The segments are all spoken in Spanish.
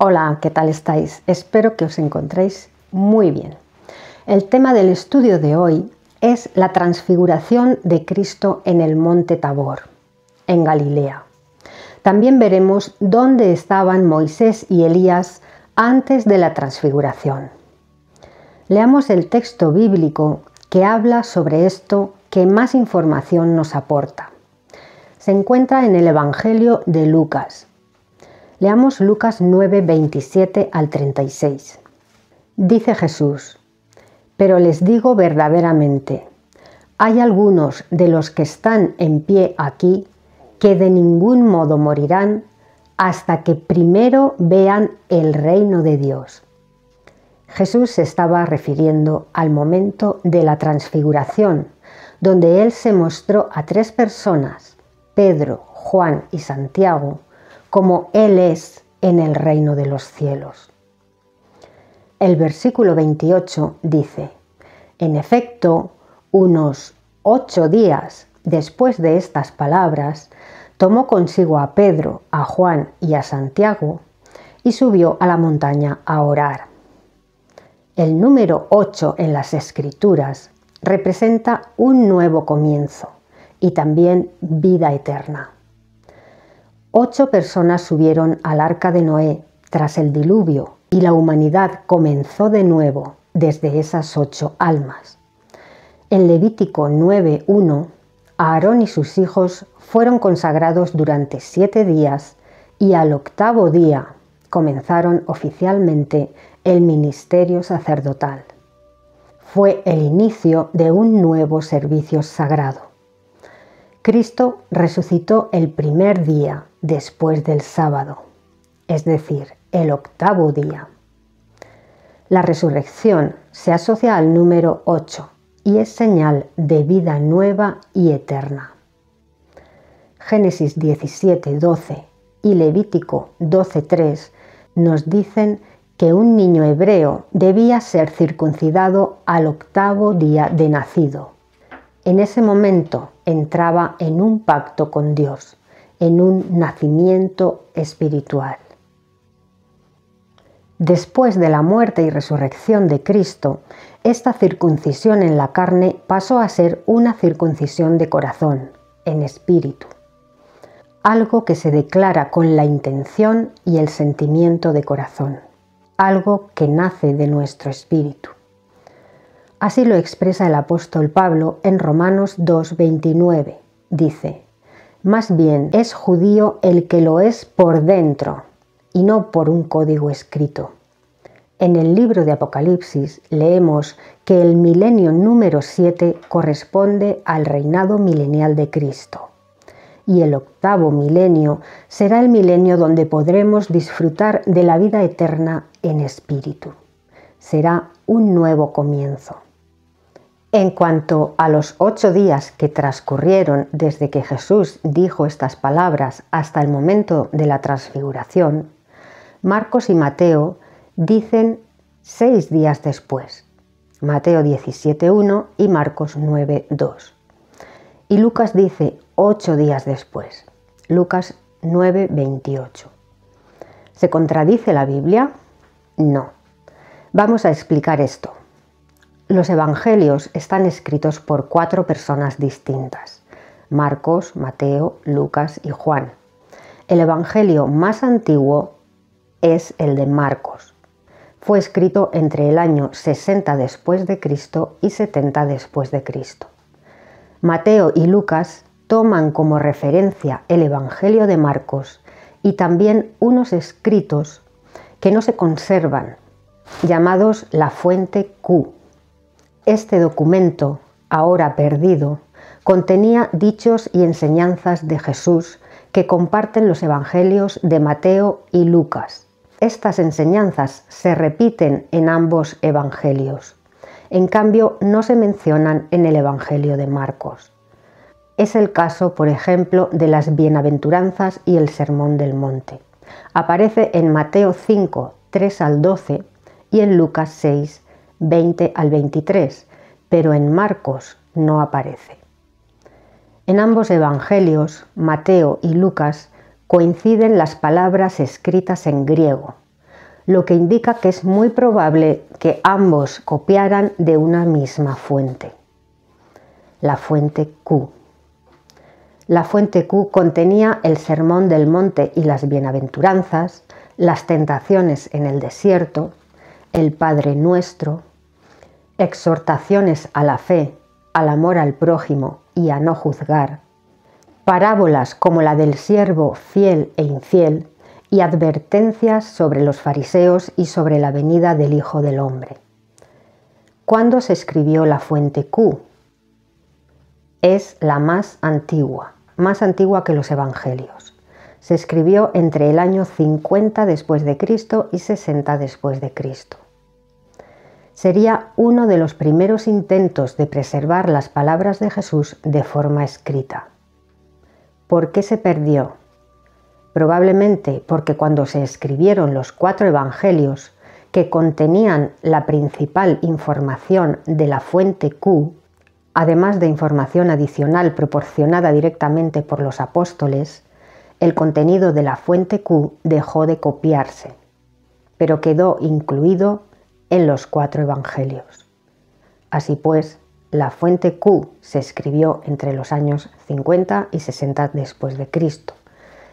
Hola, ¿qué tal estáis? Espero que os encontréis muy bien. El tema del estudio de hoy es la transfiguración de Cristo en el monte Tabor, en Galilea. También veremos dónde estaban Moisés y Elías antes de la transfiguración. Leamos el texto bíblico que habla sobre esto, que más información nos aporta. Se encuentra en el Evangelio de Lucas. Leamos Lucas 9, 27 al 36. Dice Jesús: pero les digo verdaderamente, hay algunos de los que están en pie aquí que de ningún modo morirán hasta que primero vean el reino de Dios. Jesús se estaba refiriendo al momento de la transfiguración, donde Él se mostró a tres personas, Pedro, Juan y Santiago, como Él es en el reino de los cielos. El versículo 28 dice: en efecto, unos 8 días después de estas palabras, tomó consigo a Pedro, a Juan y a Santiago y subió a la montaña a orar. El número 8 en las Escrituras representa un nuevo comienzo y también vida eterna. 8 personas subieron al arca de Noé tras el diluvio y la humanidad comenzó de nuevo desde esas 8 almas. En Levítico 9:1, Aarón y sus hijos fueron consagrados durante 7 días y al 8º día comenzaron oficialmente el ministerio sacerdotal. Fue el inicio de un nuevo servicio sagrado. Cristo resucitó el primer día después del sábado, es decir, el 8º día. La resurrección se asocia al número 8 y es señal de vida nueva y eterna. Génesis 17:12 y Levítico 12:3 nos dicen que un niño hebreo debía ser circuncidado al 8º día de nacido. En ese momento entraba en un pacto con Dios, en un nacimiento espiritual. Después de la muerte y resurrección de Cristo, esta circuncisión en la carne pasó a ser una circuncisión de corazón, en espíritu. Algo que se declara con la intención y el sentimiento de corazón. Algo que nace de nuestro espíritu. Así lo expresa el apóstol Pablo en Romanos 2:29. Dice: más bien es judío el que lo es por dentro y no por un código escrito. En el libro de Apocalipsis leemos que el milenio número 7 corresponde al reinado milenial de Cristo. Y el 8º milenio será el milenio donde podremos disfrutar de la vida eterna en espíritu. Será un nuevo comienzo. En cuanto a los 8 días que transcurrieron desde que Jesús dijo estas palabras hasta el momento de la transfiguración, Marcos y Mateo dicen 6 días después, Mateo 17:1 y Marcos 9:2. Y Lucas dice 8 días después, Lucas 9:28. ¿Se contradice la Biblia? No. Vamos a explicar esto. Los evangelios están escritos por 4 personas distintas: Marcos, Mateo, Lucas y Juan. El evangelio más antiguo es el de Marcos. Fue escrito entre el año 60 después de Cristo y 70 después de Cristo. Mateo y Lucas toman como referencia el evangelio de Marcos y también unos escritos que no se conservan, llamados la fuente Q. Este documento, ahora perdido, contenía dichos y enseñanzas de Jesús que comparten los evangelios de Mateo y Lucas. Estas enseñanzas se repiten en ambos evangelios. En cambio, no se mencionan en el evangelio de Marcos. Es el caso, por ejemplo, de las bienaventuranzas y el sermón del monte. Aparece en Mateo 5, 3 al 12 y en Lucas 6, 20 al 23, pero en Marcos no aparece. En ambos evangelios, Mateo y Lucas, coinciden las palabras escritas en griego, lo que indica que es muy probable que ambos copiaran de una misma fuente, la fuente Q. La fuente Q contenía el Sermón del Monte y las Bienaventuranzas, las tentaciones en el desierto, el Padre Nuestro, exhortaciones a la fe, al amor al prójimo y a no juzgar, parábolas como la del siervo fiel e infiel y advertencias sobre los fariseos y sobre la venida del Hijo del Hombre. ¿Cuándo se escribió la fuente Q? Es la más antigua que los Evangelios. Se escribió entre el año 50 después de Cristo y 60 después de Cristo. Sería uno de los primeros intentos de preservar las palabras de Jesús de forma escrita. ¿Por qué se perdió? Probablemente porque cuando se escribieron los 4 evangelios que contenían la principal información de la fuente Q, además de información adicional proporcionada directamente por los apóstoles, el contenido de la fuente Q dejó de copiarse, pero quedó incluido en los 4 evangelios. Así pues, la fuente Q se escribió entre los años 50 y 60 después de Cristo.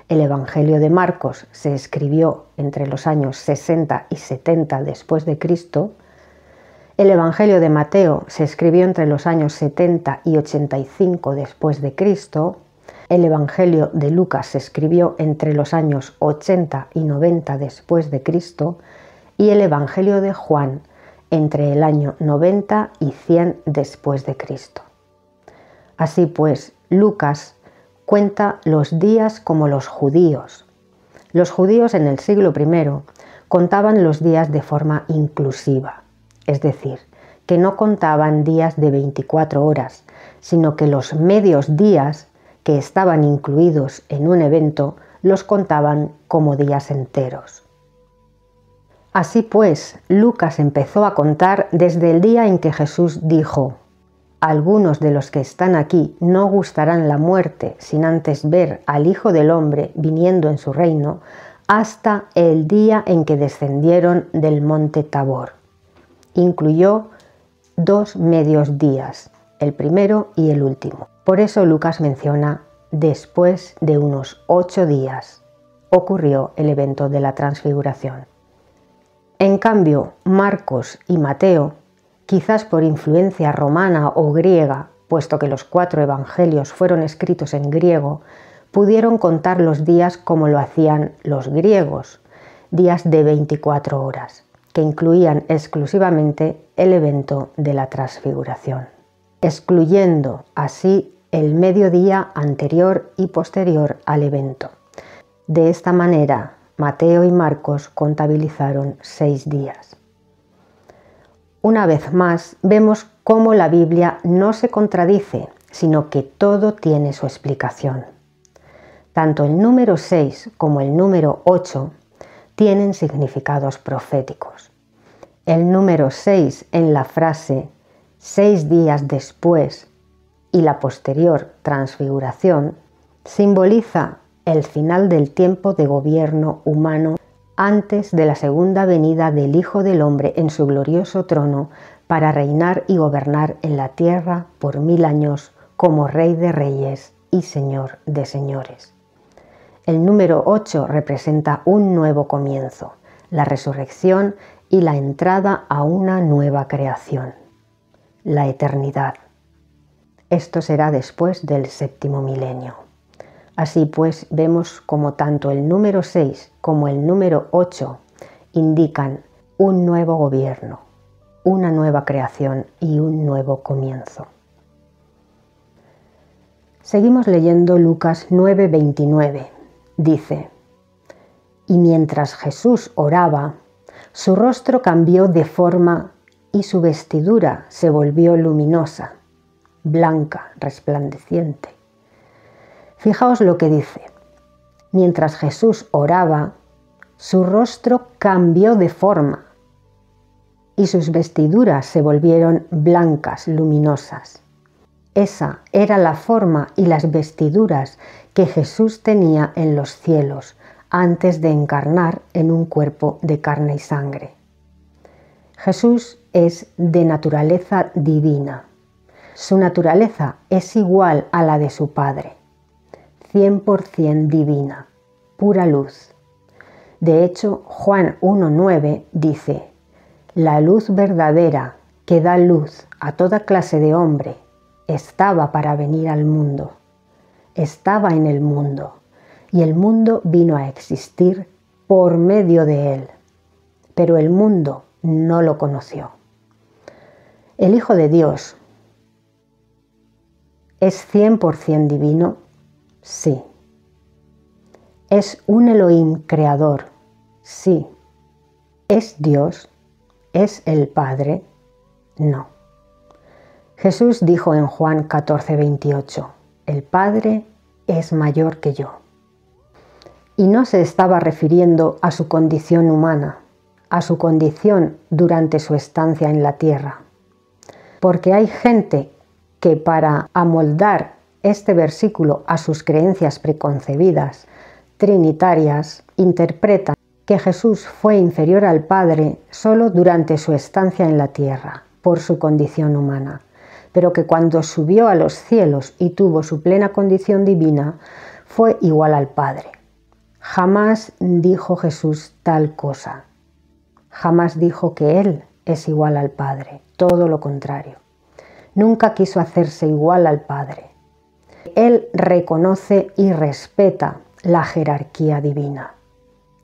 El Evangelio de Marcos se escribió entre los años 60 y 70 después de Cristo. El Evangelio de Mateo se escribió entre los años 70 y 85 después de Cristo. El Evangelio de Lucas se escribió entre los años 80 y 90 después de Cristo. Y el Evangelio de Juan entre el año 90 y 100 después de Cristo. Así pues, Lucas cuenta los días como los judíos. Los judíos en el siglo I contaban los días de forma inclusiva, es decir, que no contaban días de 24 horas, sino que los medios días que estaban incluidos en un evento los contaban como días enteros. Así pues, Lucas empezó a contar desde el día en que Jesús dijo: «Algunos de los que están aquí no gustarán la muerte sin antes ver al Hijo del Hombre viniendo en su reino», hasta el día en que descendieron del monte Tabor. Incluyó 2 medios días, el primero y el último. Por eso Lucas menciona: «Después de unos 8 días ocurrió el evento de la transfiguración». En cambio, Marcos y Mateo, quizás por influencia romana o griega, puesto que los 4 evangelios fueron escritos en griego, pudieron contar los días como lo hacían los griegos, días de 24 horas, que incluían exclusivamente el evento de la transfiguración, excluyendo así el mediodía anterior y posterior al evento. De esta manera, Mateo y Marcos contabilizaron 6 días. Una vez más, vemos cómo la Biblia no se contradice, sino que todo tiene su explicación. Tanto el número 6 como el número 8 tienen significados proféticos. El número 6 en la frase 6 días después y la posterior transfiguración simboliza el final del tiempo de gobierno humano antes de la segunda venida del Hijo del Hombre en su glorioso trono para reinar y gobernar en la tierra por 1000 años como Rey de Reyes y Señor de Señores. El número 8 representa un nuevo comienzo, la resurrección y la entrada a una nueva creación, la eternidad. Esto será después del 7º milenio. Así pues, vemos como tanto el número 6 como el número 8 indican un nuevo gobierno, una nueva creación y un nuevo comienzo. Seguimos leyendo Lucas 9:29. Dice: «Y mientras Jesús oraba, su rostro cambió de forma y su vestidura se volvió luminosa, blanca, resplandeciente». Fijaos lo que dice: mientras Jesús oraba, su rostro cambió de forma y sus vestiduras se volvieron blancas, luminosas. Esa era la forma y las vestiduras que Jesús tenía en los cielos antes de encarnar en un cuerpo de carne y sangre. Jesús es de naturaleza divina. Su naturaleza es igual a la de su Padre, 100% divina, pura luz. De hecho, Juan 1:9 dice: «La luz verdadera que da luz a toda clase de hombre estaba para venir al mundo. Estaba en el mundo, y el mundo vino a existir por medio de él, pero el mundo no lo conoció». El Hijo de Dios ¿es 100% divino? Sí. ¿Es un Elohim creador? Sí. ¿Es Dios? ¿Es el Padre? No. Jesús dijo en Juan 14:28, «El Padre es mayor que yo». Y no se estaba refiriendo a su condición humana, a su condición durante su estancia en la tierra. Porque hay gente que para amoldar este versículo a sus creencias preconcebidas, trinitarias, interpretan que Jesús fue inferior al Padre solo durante su estancia en la tierra, por su condición humana, pero que cuando subió a los cielos y tuvo su plena condición divina, fue igual al Padre. Jamás dijo Jesús tal cosa. Jamás dijo que Él es igual al Padre, todo lo contrario. Nunca quiso hacerse igual al Padre. Él reconoce y respeta la jerarquía divina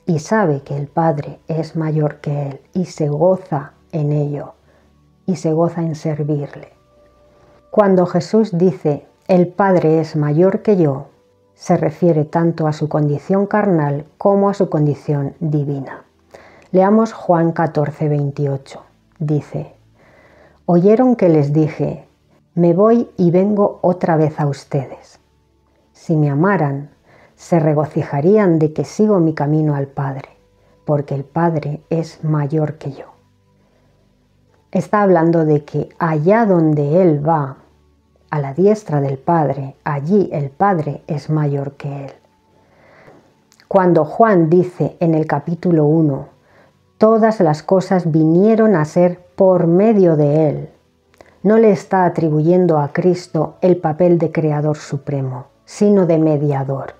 y sabe que el Padre es mayor que Él y se goza en ello y se goza en servirle. Cuando Jesús dice «el Padre es mayor que yo», se refiere tanto a su condición carnal como a su condición divina. Leamos Juan 14:28. Dice: «Oyeron que les dije, me voy y vengo otra vez a ustedes. Si me amaran, se regocijarían de que sigo mi camino al Padre, porque el Padre es mayor que yo». Está hablando de que allá donde Él va, a la diestra del Padre, allí el Padre es mayor que Él. Cuando Juan dice en el capítulo 1, «Todas las cosas vinieron a ser por medio de Él», no le está atribuyendo a Cristo el papel de Creador supremo, sino de mediador.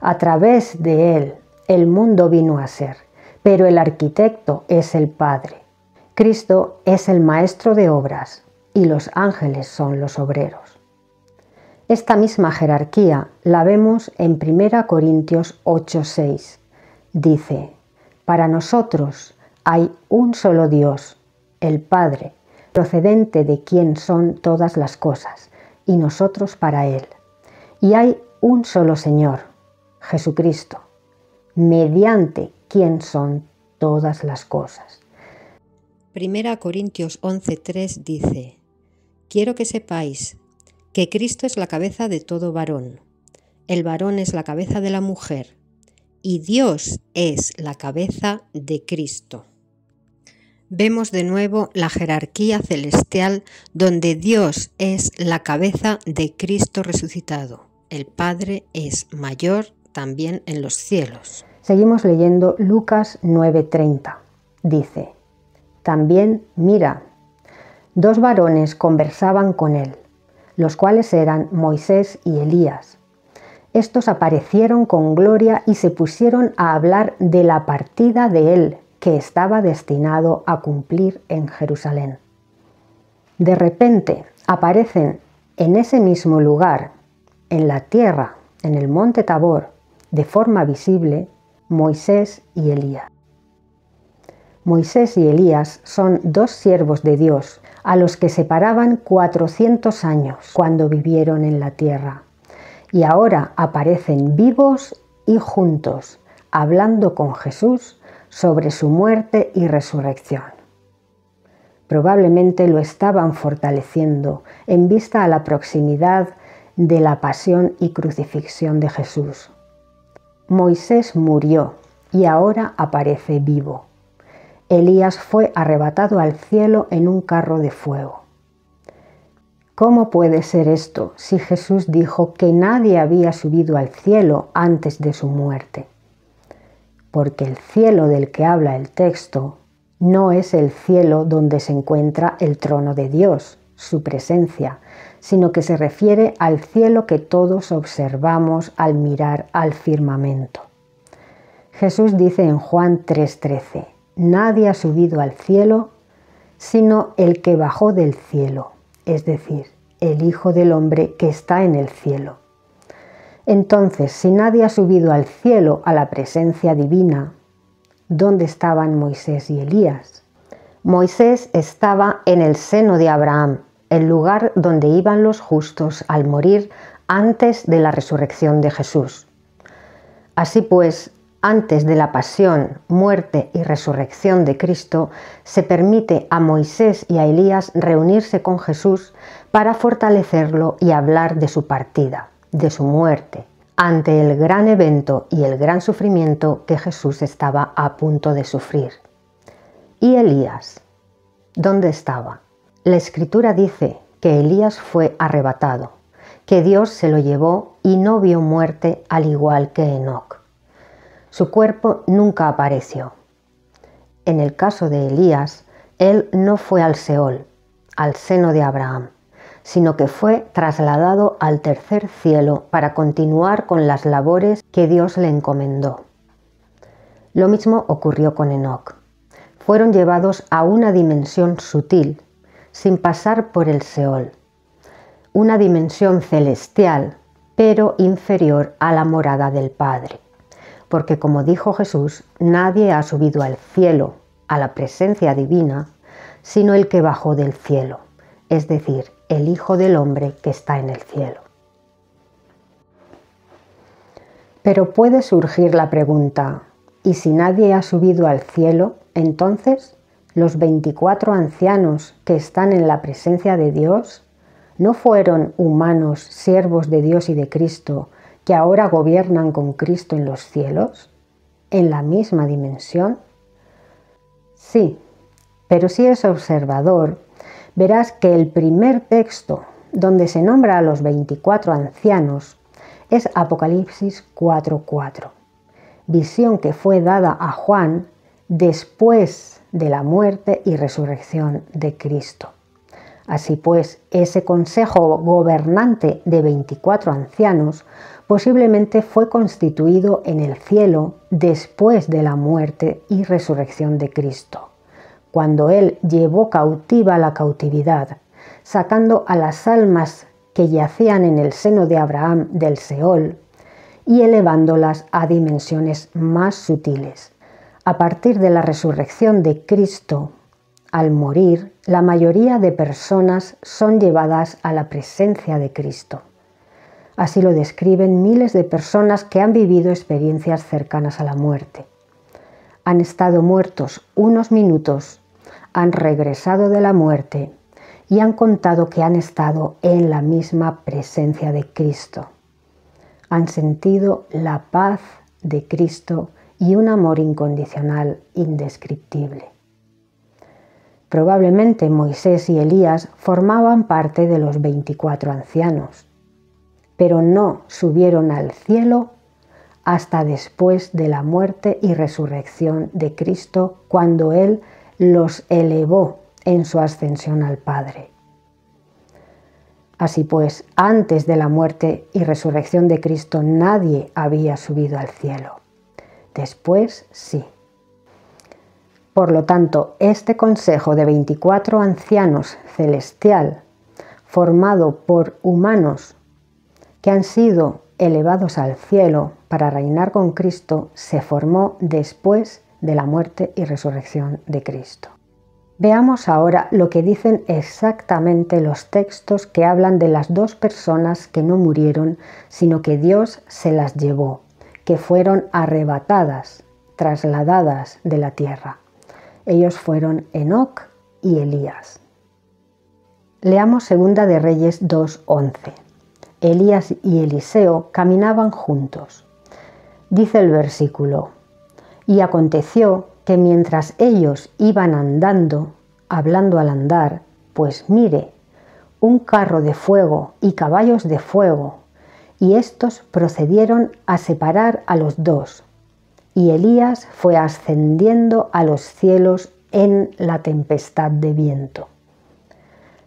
A través de Él, el mundo vino a ser, pero el arquitecto es el Padre. Cristo es el maestro de obras y los ángeles son los obreros. Esta misma jerarquía la vemos en 1 Corintios 8:6. Dice: «Para nosotros hay un solo Dios, el Padre, procedente de quien son todas las cosas, y nosotros para Él. Y hay un solo Señor, Jesucristo, mediante quien son todas las cosas». 1 Corintios 11:3 dice: «Quiero que sepáis que Cristo es la cabeza de todo varón, el varón es la cabeza de la mujer, y Dios es la cabeza de Cristo». Vemos de nuevo la jerarquía celestial donde Dios es la cabeza de Cristo resucitado. El Padre es mayor también en los cielos. Seguimos leyendo Lucas 9:30. Dice: «También, mira, 2 varones conversaban con él, los cuales eran Moisés y Elías. Estos aparecieron con gloria y se pusieron a hablar de la partida de él, que estaba destinado a cumplir en Jerusalén». De repente aparecen en ese mismo lugar, en la tierra, en el monte Tabor, de forma visible, Moisés y Elías. Moisés y Elías son 2 siervos de Dios, a los que separaban 400 años cuando vivieron en la tierra, y ahora aparecen vivos y juntos, hablando con Jesús sobre su muerte y resurrección. Probablemente lo estaban fortaleciendo en vista a la proximidad de la pasión y crucifixión de Jesús. Moisés murió y ahora aparece vivo. Elías fue arrebatado al cielo en un carro de fuego. ¿Cómo puede ser esto, si Jesús dijo que nadie había subido al cielo antes de su muerte? porque el cielo del que habla el texto no es el cielo donde se encuentra el trono de Dios, su presencia, sino que se refiere al cielo que todos observamos al mirar al firmamento. Jesús dice en Juan 3:13, nadie ha subido al cielo sino el que bajó del cielo, es decir, el Hijo del Hombre que está en el cielo. Entonces, si nadie ha subido al cielo, a la presencia divina, ¿dónde estaban Moisés y Elías? Moisés estaba en el seno de Abraham, el lugar donde iban los justos al morir antes de la resurrección de Jesús. Así pues, antes de la pasión, muerte y resurrección de Cristo, se permite a Moisés y a Elías reunirse con Jesús para fortalecerlo y hablar de su partida, de su muerte, ante el gran evento y el gran sufrimiento que Jesús estaba a punto de sufrir. ¿Y Elías? ¿Dónde estaba? La Escritura dice que Elías fue arrebatado, que Dios se lo llevó y no vio muerte al igual que Enoc. Su cuerpo nunca apareció. En el caso de Elías, él no fue al Seol, al seno de Abraham, sino que fue trasladado al tercer cielo para continuar con las labores que Dios le encomendó. Lo mismo ocurrió con Enoc. Fueron llevados a una dimensión sutil, sin pasar por el Seol, una dimensión celestial, pero inferior a la morada del Padre. Porque como dijo Jesús, nadie ha subido al cielo, a la presencia divina, sino el que bajó del cielo, es decir, el Hijo del Hombre que está en el cielo. Pero puede surgir la pregunta, ¿y si nadie ha subido al cielo, entonces los 24 ancianos que están en la presencia de Dios no fueron humanos, siervos de Dios y de Cristo, que ahora gobiernan con Cristo en los cielos, en la misma dimensión? Sí, pero si eres observador, verás que el primer texto donde se nombra a los 24 ancianos es Apocalipsis 4:4, visión que fue dada a Juan después de la muerte y resurrección de Cristo. Así pues, ese consejo gobernante de 24 ancianos posiblemente fue constituido en el cielo después de la muerte y resurrección de Cristo, cuando Él llevó cautiva la cautividad, sacando a las almas que yacían en el seno de Abraham del Seol y elevándolas a dimensiones más sutiles. A partir de la resurrección de Cristo, al morir, la mayoría de personas son llevadas a la presencia de Cristo. Así lo describen miles de personas que han vivido experiencias cercanas a la muerte. Han estado muertos unos minutos, han regresado de la muerte y han contado que han estado en la misma presencia de Cristo. Han sentido la paz de Cristo y un amor incondicional indescriptible. Probablemente Moisés y Elías formaban parte de los 24 ancianos, pero no subieron al cielo hasta después de la muerte y resurrección de Cristo, cuando Él los elevó en su ascensión al Padre. Así pues, antes de la muerte y resurrección de Cristo nadie había subido al cielo. Después sí. Por lo tanto, este consejo de 24 ancianos celestial, formado por humanos que han sido elevados al cielo para reinar con Cristo, se formó después de la muerte y resurrección de Cristo. Veamos ahora lo que dicen exactamente los textos que hablan de las dos personas que no murieron, sino que Dios se las llevó, que fueron arrebatadas, trasladadas de la tierra. Ellos fueron Enoc y Elías. Leamos Segunda de Reyes 2:11. Elías y Eliseo caminaban juntos. Dice el versículo: y aconteció que mientras ellos iban andando, hablando al andar, pues mire, un carro de fuego y caballos de fuego, y éstos procedieron a separar a los dos, y Elías fue ascendiendo a los cielos en la tempestad de viento.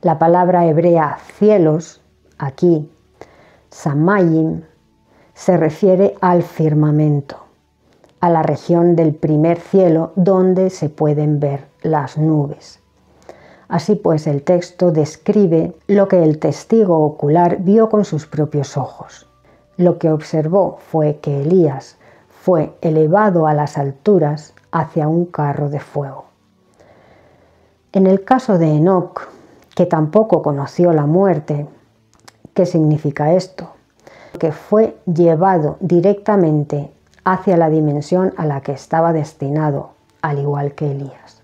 La palabra hebrea cielos, aquí, samayim, se refiere al firmamento, a la región del primer cielo donde se pueden ver las nubes. Así pues, el texto describe lo que el testigo ocular vio con sus propios ojos. Lo que observó fue que Elías fue elevado a las alturas hacia un carro de fuego. En el caso de Enoc, que tampoco conoció la muerte, ¿qué significa esto? Que fue llevado directamente hacia la dimensión a la que estaba destinado, al igual que Elías.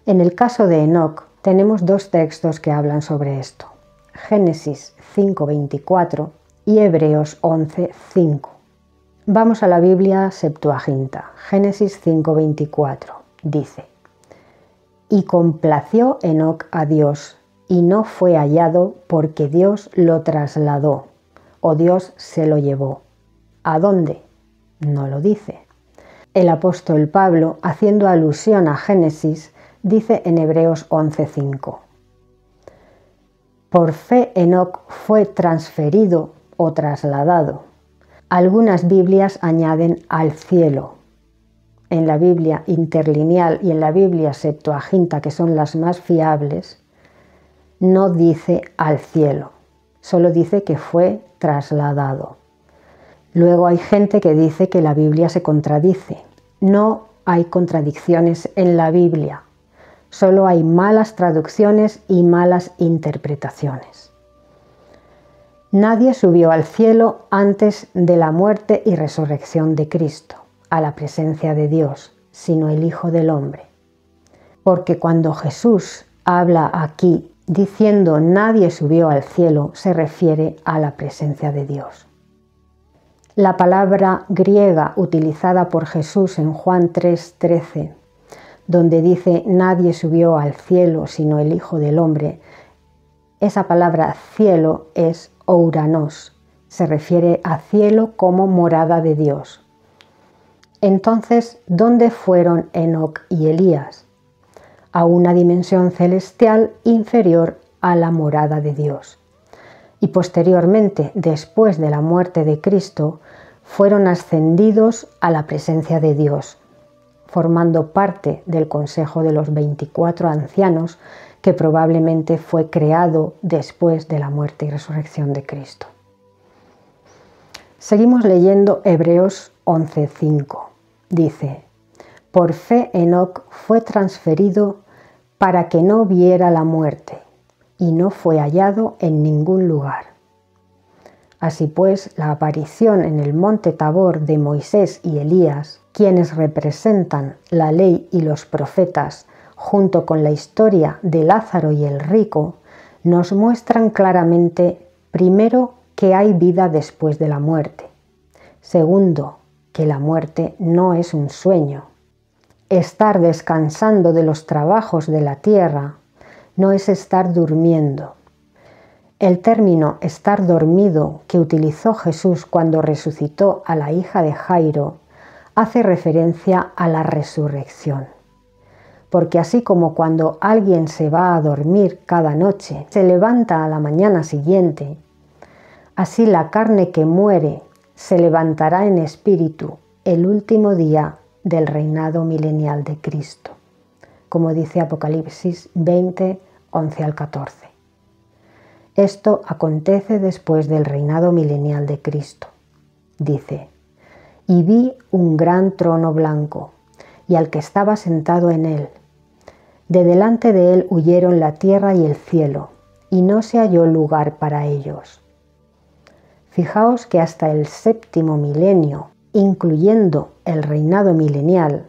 En el caso de Enoc tenemos dos textos que hablan sobre esto, Génesis 5:24 y Hebreos 11:5. Vamos a la Biblia Septuaginta, Génesis 5:24, dice: Y complació Enoc a Dios, y no fue hallado porque Dios lo trasladó, o Dios se lo llevó. ¿A dónde? No lo dice. El apóstol Pablo, haciendo alusión a Génesis, dice en Hebreos 11:5: Por fe Enoc fue transferido o trasladado. Algunas Biblias añaden al cielo. En la Biblia interlineal y en la Biblia Septuaginta, que son las más fiables, no dice al cielo, solo dice que fue trasladado. Luego hay gente que dice que la Biblia se contradice. No hay contradicciones en la Biblia, solo hay malas traducciones y malas interpretaciones. Nadie subió al cielo antes de la muerte y resurrección de Cristo, a la presencia de Dios, sino el Hijo del Hombre. Porque cuando Jesús habla aquí diciendo nadie subió al cielo, se refiere a la presencia de Dios. La palabra griega utilizada por Jesús en Juan 3:13, donde dice nadie subió al cielo sino el Hijo del Hombre, esa palabra cielo es ouranos, se refiere a cielo como morada de Dios. Entonces, ¿dónde fueron Enoc y Elías? A una dimensión celestial inferior a la morada de Dios. Y posteriormente, después de la muerte de Cristo, fueron ascendidos a la presencia de Dios, formando parte del consejo de los 24 ancianos que probablemente fue creado después de la muerte y resurrección de Cristo. Seguimos leyendo Hebreos 11:5. Dice: Por fe Enoc fue transferido para que no viera la muerte, y no fue hallado en ningún lugar. Así pues, la aparición en el monte Tabor de Moisés y Elías, quienes representan la ley y los profetas, junto con la historia de Lázaro y el rico, nos muestran claramente, primero, que hay vida después de la muerte. Segundo, que la muerte no es un sueño. Estar descansando de los trabajos de la tierra no es estar durmiendo. El término estar dormido que utilizó Jesús cuando resucitó a la hija de Jairo hace referencia a la resurrección. Porque así como cuando alguien se va a dormir cada noche, se levanta a la mañana siguiente, así la carne que muere se levantará en espíritu el último día del reinado milenial de Cristo, como dice Apocalipsis 20, 11 al 14. Esto acontece después del reinado milenial de Cristo. Dice: Y vi un gran trono blanco, y al que estaba sentado en él. De delante de él huyeron la tierra y el cielo, y no se halló lugar para ellos. Fijaos que hasta el 7º milenio, incluyendo el reinado milenial,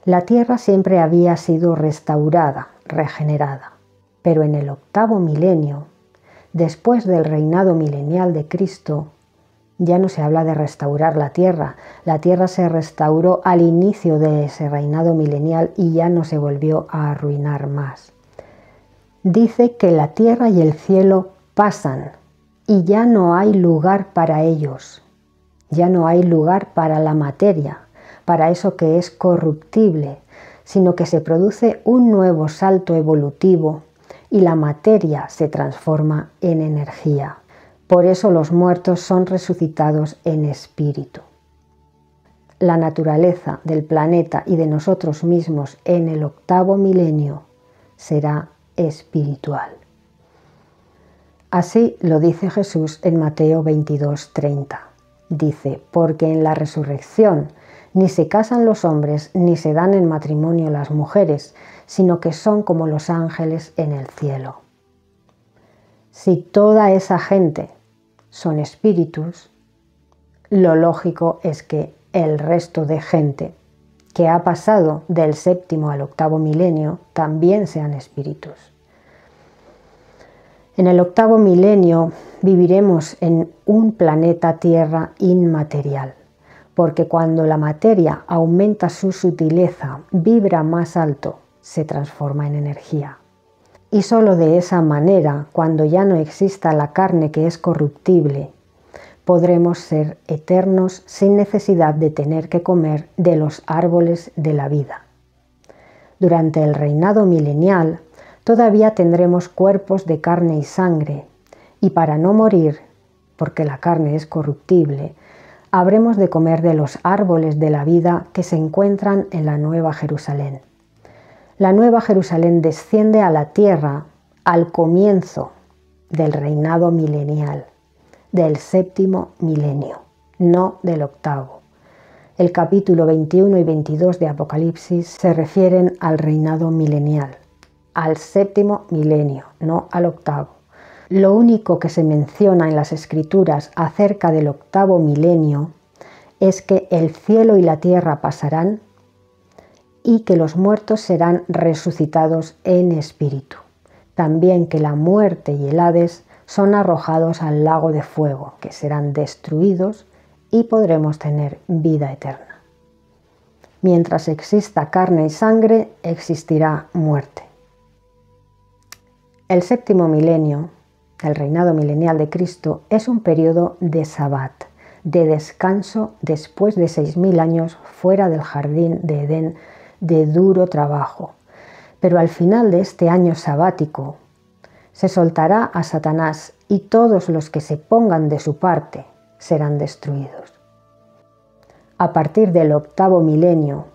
la tierra siempre había sido restaurada, regenerada. Pero en el 8º milenio, después del reinado milenial de Cristo, ya no se habla de restaurar la tierra se restauró al inicio de ese reinado milenial y ya no se volvió a arruinar más. Dice que la tierra y el cielo pasan y ya no hay lugar para ellos. Ya no hay lugar para la materia, para eso que es corruptible, sino que se produce un nuevo salto evolutivo y la materia se transforma en energía. Por eso los muertos son resucitados en espíritu. La naturaleza del planeta y de nosotros mismos en el 8º milenio será espiritual. Así lo dice Jesús en Mateo 22:30. Dice, porque en la resurrección ni se casan los hombres ni se dan en matrimonio las mujeres, sino que son como los ángeles en el cielo. Si toda esa gente son espíritus, lo lógico es que el resto de gente que ha pasado del 7º al 8º milenio también sean espíritus. En el 8º milenio viviremos en un planeta Tierra inmaterial, porque cuando la materia aumenta su sutileza, vibra más alto, se transforma en energía. Y solo de esa manera, cuando ya no exista la carne que es corruptible, podremos ser eternos sin necesidad de tener que comer de los árboles de la vida. Durante el reinado milenial, todavía tendremos cuerpos de carne y sangre, y para no morir, porque la carne es corruptible, habremos de comer de los árboles de la vida que se encuentran en la Nueva Jerusalén. La Nueva Jerusalén desciende a la tierra al comienzo del reinado milenial, del 7º milenio, no del 8º. El capítulo 21 y 22 de Apocalipsis se refieren al reinado milenial, al 7º milenio, no al 8º. Lo único que se menciona en las Escrituras acerca del 8º milenio es que el cielo y la tierra pasarán y que los muertos serán resucitados en espíritu. También que la muerte y el Hades son arrojados al lago de fuego, que serán destruidos y podremos tener vida eterna. Mientras exista carne y sangre, existirá muerte. El 7º milenio, el reinado milenial de Cristo, es un periodo de sabbat, de descanso después de 6.000 años fuera del jardín de Edén, de duro trabajo. Pero al final de este año sabático, se soltará a Satanás y todos los que se pongan de su parte serán destruidos. A partir del 8º milenio,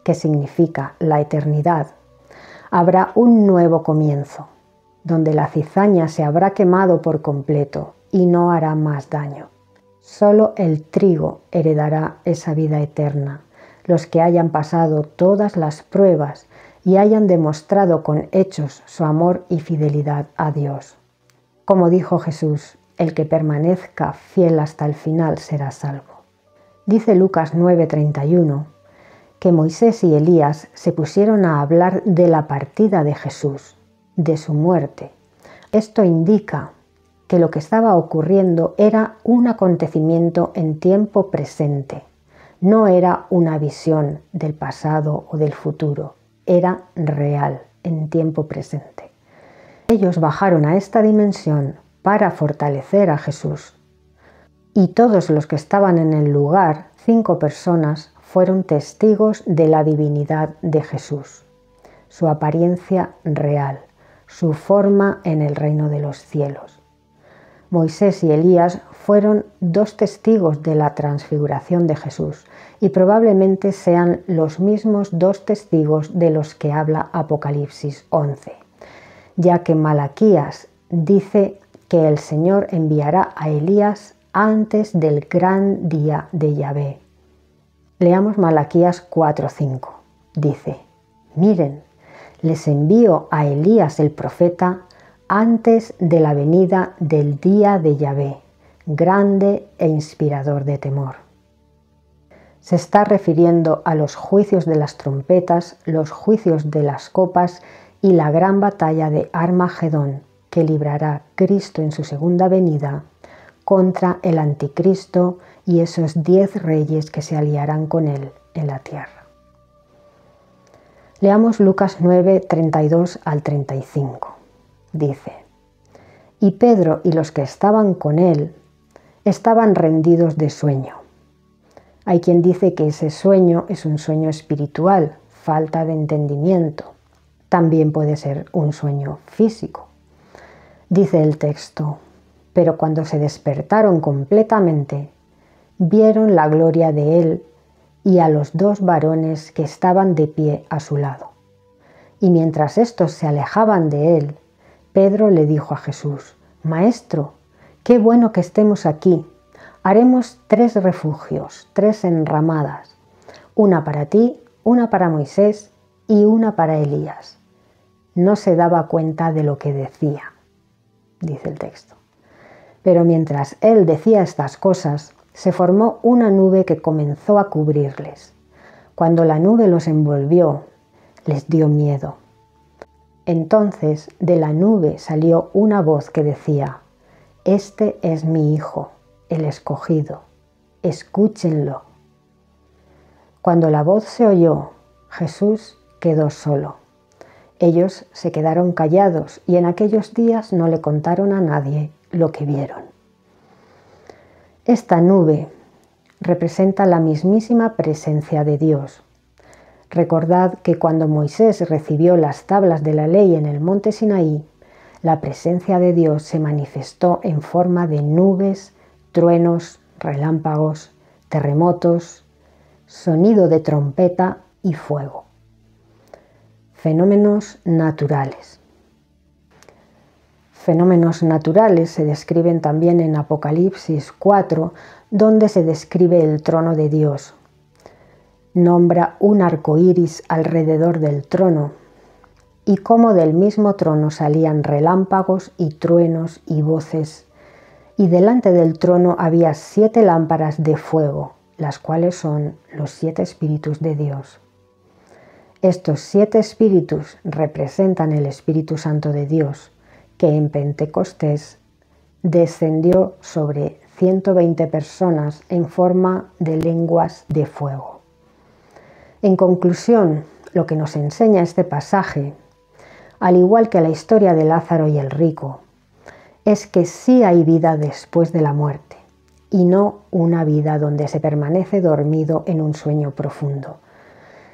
que significa la eternidad, habrá un nuevo comienzo, donde la cizaña se habrá quemado por completo y no hará más daño. Solo el trigo heredará esa vida eterna, los que hayan pasado todas las pruebas y hayan demostrado con hechos su amor y fidelidad a Dios. Como dijo Jesús, el que permanezca fiel hasta el final será salvo. Dice Lucas 9:31 que Moisés y Elías se pusieron a hablar de la partida de Jesús, de su muerte. Esto indica que lo que estaba ocurriendo era un acontecimiento en tiempo presente. No era una visión del pasado o del futuro, era real, en tiempo presente. Ellos bajaron a esta dimensión para fortalecer a Jesús. Y todos los que estaban en el lugar, 5 personas, fueron testigos de la divinidad de Jesús, su apariencia real, su forma en el reino de los cielos. Moisés y Elías fueron 2 testigos de la transfiguración de Jesús y probablemente sean los mismos 2 testigos de los que habla Apocalipsis 11, ya que Malaquías dice que el Señor enviará a Elías antes del gran día de Yahvé. Leamos Malaquías 4:5. Dice, miren, les envío a Elías el profeta antes de la venida del día de Yahvé, grande e inspirador de temor. Se está refiriendo a los juicios de las trompetas, los juicios de las copas y la gran batalla de Armagedón que librará Cristo en su segunda venida contra el anticristo y esos 10 reyes que se aliarán con él en la tierra. Leamos Lucas 9:32 al 35. Dice, y Pedro y los que estaban con él estaban rendidos de sueño. Hay quien dice que ese sueño es un sueño espiritual, falta de entendimiento. También puede ser un sueño físico. Dice el texto: pero cuando se despertaron completamente, vieron la gloria de él y a los dos varones que estaban de pie a su lado. Y mientras estos se alejaban de él, Pedro le dijo a Jesús: Maestro, qué bueno que estemos aquí. Haremos 3 refugios, 3 enramadas, una para ti, una para Moisés y una para Elías. No se daba cuenta de lo que decía, dice el texto. Pero mientras él decía estas cosas, se formó una nube que comenzó a cubrirles. Cuando la nube los envolvió, les dio miedo. Entonces de la nube salió una voz que decía: Este es mi Hijo, el escogido, escúchenlo. Cuando la voz se oyó, Jesús quedó solo. Ellos se quedaron callados y en aquellos días no le contaron a nadie lo que vieron. Esta nube representa la mismísima presencia de Dios. Recordad que cuando Moisés recibió las tablas de la ley en el monte Sinaí, la presencia de Dios se manifestó en forma de nubes, truenos, relámpagos, terremotos, sonido de trompeta y fuego. Fenómenos naturales. Fenómenos naturales se describen también en Apocalipsis 4, donde se describe el trono de Dios. Nombra un arco iris alrededor del trono y cómo del mismo trono salían relámpagos y truenos y voces. Y delante del trono había 7 lámparas de fuego, las cuales son los 7 espíritus de Dios. Estos 7 espíritus representan el Espíritu Santo de Dios, que en Pentecostés descendió sobre 120 personas en forma de lenguas de fuego. En conclusión, lo que nos enseña este pasaje, al igual que la historia de Lázaro y el rico, es que sí hay vida después de la muerte, y no una vida donde se permanece dormido en un sueño profundo,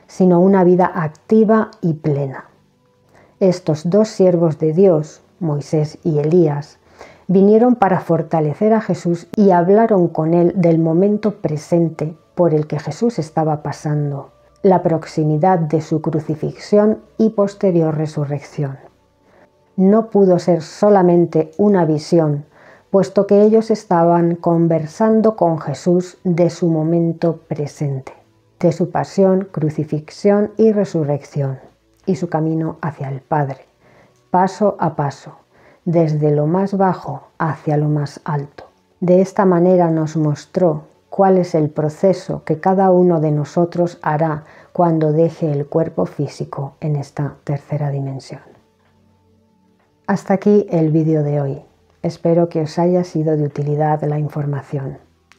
sino una vida activa y plena. Estos 2 siervos de Dios, Moisés y Elías, vinieron para fortalecer a Jesús y hablaron con él del momento presente por el que Jesús estaba pasando, la proximidad de su crucifixión y posterior resurrección. No pudo ser solamente una visión, puesto que ellos estaban conversando con Jesús de su momento presente, de su pasión, crucifixión y resurrección, y su camino hacia el Padre, paso a paso, desde lo más bajo hacia lo más alto. De esta manera nos mostró cuál es el proceso que cada uno de nosotros hará cuando deje el cuerpo físico en esta tercera dimensión. Hasta aquí el vídeo de hoy. Espero que os haya sido de utilidad la información.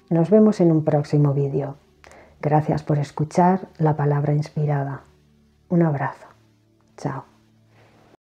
Nos vemos en un próximo vídeo. Gracias por escuchar la palabra inspirada. Un abrazo. Chao.